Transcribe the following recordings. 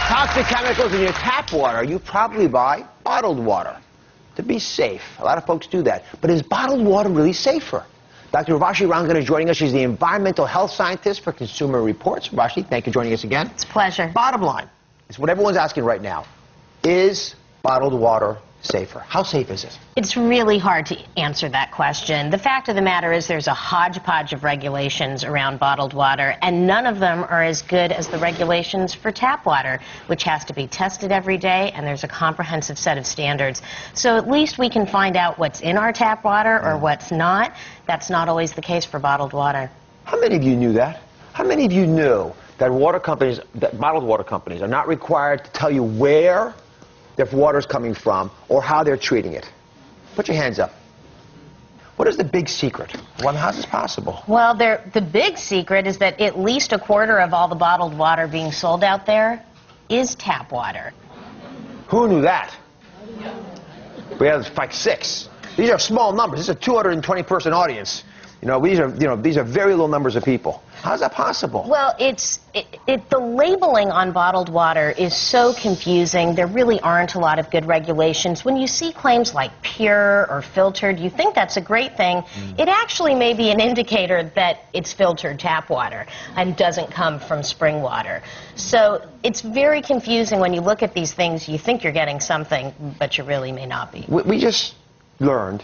Toxic chemicals in your tap water, you probably buy bottled water to be safe. A lot of folks do that. But is bottled water really safer? Dr. Urvashi Rangan is joining us. She's the environmental health scientist for Consumer Reports. Urvashi, thank you for joining us again. It's a pleasure. Bottom line is what everyone's asking right now. Is bottled water safer? How safe is it? It's really hard to answer that question. The fact of the matter is there's a hodgepodge of regulations around bottled water, and none of them are as good as the regulations for tap water, which has to be tested every day, and there's a comprehensive set of standards. So at least we can find out what's in our tap water or what's not. That's not always the case for bottled water. How many of you knew that? How many of you knew that water companies, that bottled water companies, are not required to tell you where their water is coming from or how they're treating it? Put your hands up. What is the big secret? Well, how is this possible? Well, the big secret is that at least a quarter of all the bottled water being sold out there is tap water. Who knew that? We have like 6. These are small numbers. This is a 220-person audience. These are very low numbers of people. How is that possible? Well, the labeling on bottled water is so confusing. There really aren't a lot of good regulations. When you see claims like pure or filtered, you think that's a great thing. It actually may be an indicator that it's filtered tap water and doesn't come from spring water. So it's very confusing when you look at these things. You think you're getting something, but you really may not be. We just learned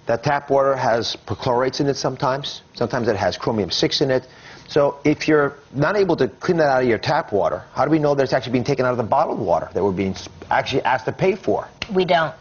that tap water has perchlorates in it sometimes. Sometimes it has chromium-6 in it. So if you're not able to clean that out of your tap water, how do we know that it's actually being taken out of the bottled water that we're being actually asked to pay for? We don't.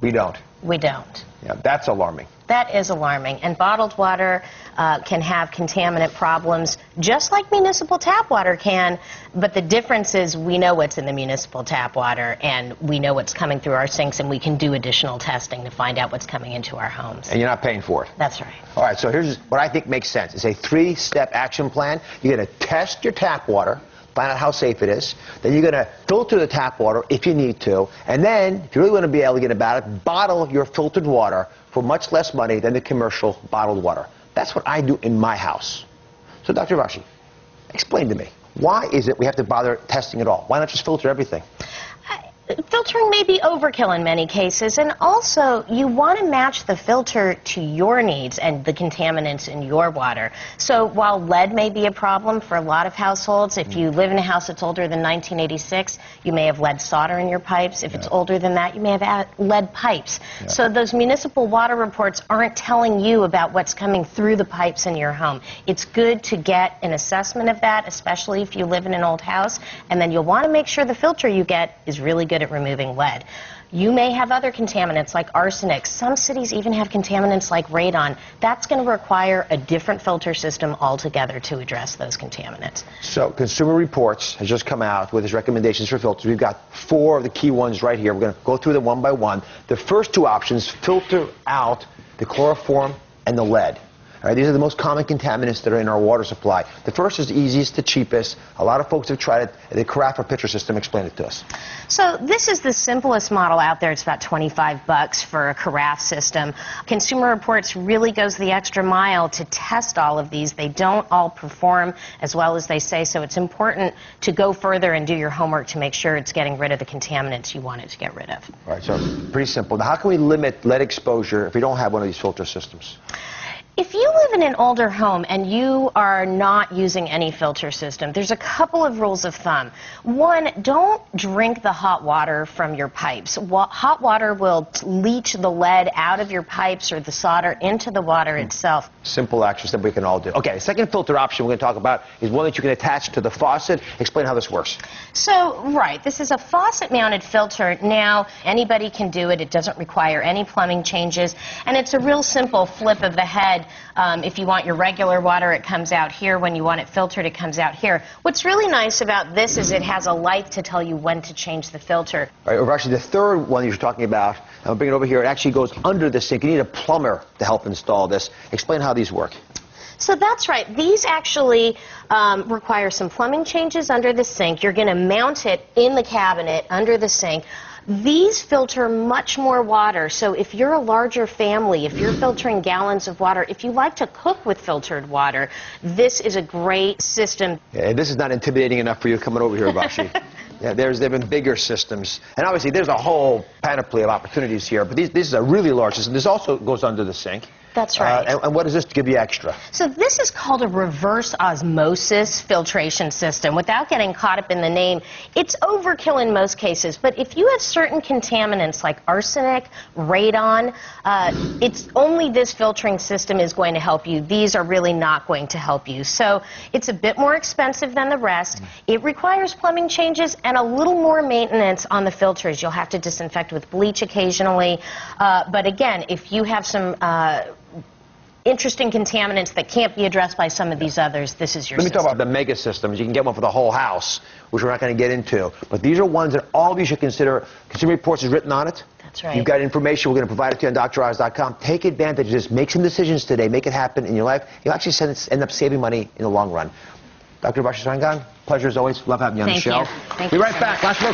We don't? We don't. Yeah, that's alarming. That is alarming. And bottled water can have contaminant problems just like municipal tap water can, but the difference is we know what's in the municipal tap water and we know what's coming through our sinks, and we can do additional testing to find out what's coming into our homes. And you're not paying for it? That's right. All right, so here's what I think makes sense. It's a 3-step action plan. You're going to test your tap water, find out how safe it is. Then you're going to filter the tap water if you need to. And then, if you really want to be elegant about it, bottle your filtered water for much less money than the commercial bottled water. That's what I do in my house. So, Dr. Urvashi, explain to me, why is it we have to bother testing at all? Why not just filter everything? Filtering may be overkill in many cases, and also you want to match the filter to your needs and the contaminants in your water. So while lead may be a problem for a lot of households, if you live in a house that's older than 1986, you may have lead solder in your pipes. If it's older than that, you may have lead pipes. So those municipal water reports aren't telling you about what's coming through the pipes in your home. It's good to get an assessment of that, especially if you live in an old house, and then you'll want to make sure the filter you get is really good at removing lead. You may have other contaminants like arsenic. Some cities even have contaminants like radon. That's going to require a different filter system altogether to address those contaminants. So Consumer Reports has just come out with its recommendations for filters. We've got 4 of the key ones right here. We're going to go through them one by one. The first 2 options filter out the chloroform and the lead. All right, these are the most common contaminants that are in our water supply. The first is the easiest, the cheapest. A lot of folks have tried it. The carafe or pitcher system. Explain it to us. So this is the simplest model out there. It's about $25 for a carafe system. Consumer Reports really goes the extra mile to test all of these. They don't all perform as well as they say, so it's important to go further and do your homework to make sure it's getting rid of the contaminants you want it to get rid of. All right, so pretty simple. Now, how can we limit lead exposure if we don't have one of these filter systems? If you live in an older home and you are not using any filter system, there's a couple of rules of thumb. One, don't drink the hot water from your pipes. Hot water will leach the lead out of your pipes or the solder into the water itself. Simple actions that we can all do. Okay, the second filter option we're going to talk about is one that you can attach to the faucet. Explain how this works. So, right, this is a faucet-mounted filter. Now, anybody can do it. It doesn't require any plumbing changes, and it's a real simple flip of the head. If you want your regular water, it comes out here. When you want it filtered, it comes out here. What's really nice about this is it has a light to tell you when to change the filter. All right, actually, the third one you're talking about, I'll bring it over here. It actually goes under the sink. You need a plumber to help install this. Explain how these work. So that's right. These actually require some plumbing changes under the sink. You're going to mount it in the cabinet under the sink. These filter much more water, so if you're a larger family, if you're filtering gallons of water, if you like to cook with filtered water, this is a great system. Yeah, this is not intimidating enough for you coming over here, Urvashi. Yeah, there have been bigger systems. And obviously, there's a whole panoply of opportunities here. But this is a really large system. This also goes under the sink. That's right. And what does this give you extra? So this is called a reverse osmosis filtration system. Without getting caught up in the name, it's overkill in most cases. But if you have certain contaminants like arsenic, radon, it's only this filtering system is going to help you. These are really not going to help you. So it's a bit more expensive than the rest. It requires plumbing changes and a little more maintenance on the filters. You'll have to disinfect with bleach occasionally. But again, if you have some interesting contaminants that can't be addressed by some of these others, this is your Let me system. talk about the mega systems. You can get one for the whole house, which we're not going to get into. But these are ones that all of you should consider. Consumer Reports is written on it. That's right. You've got information. We're going to provide it to you on DrOz.com. Take advantage of this. Make some decisions today. Make it happen in your life. You'll actually end up saving money in the long run. Dr. Bashir Sangan, pleasure as always. Love having you on the show. Thank Be you right so back. much. Last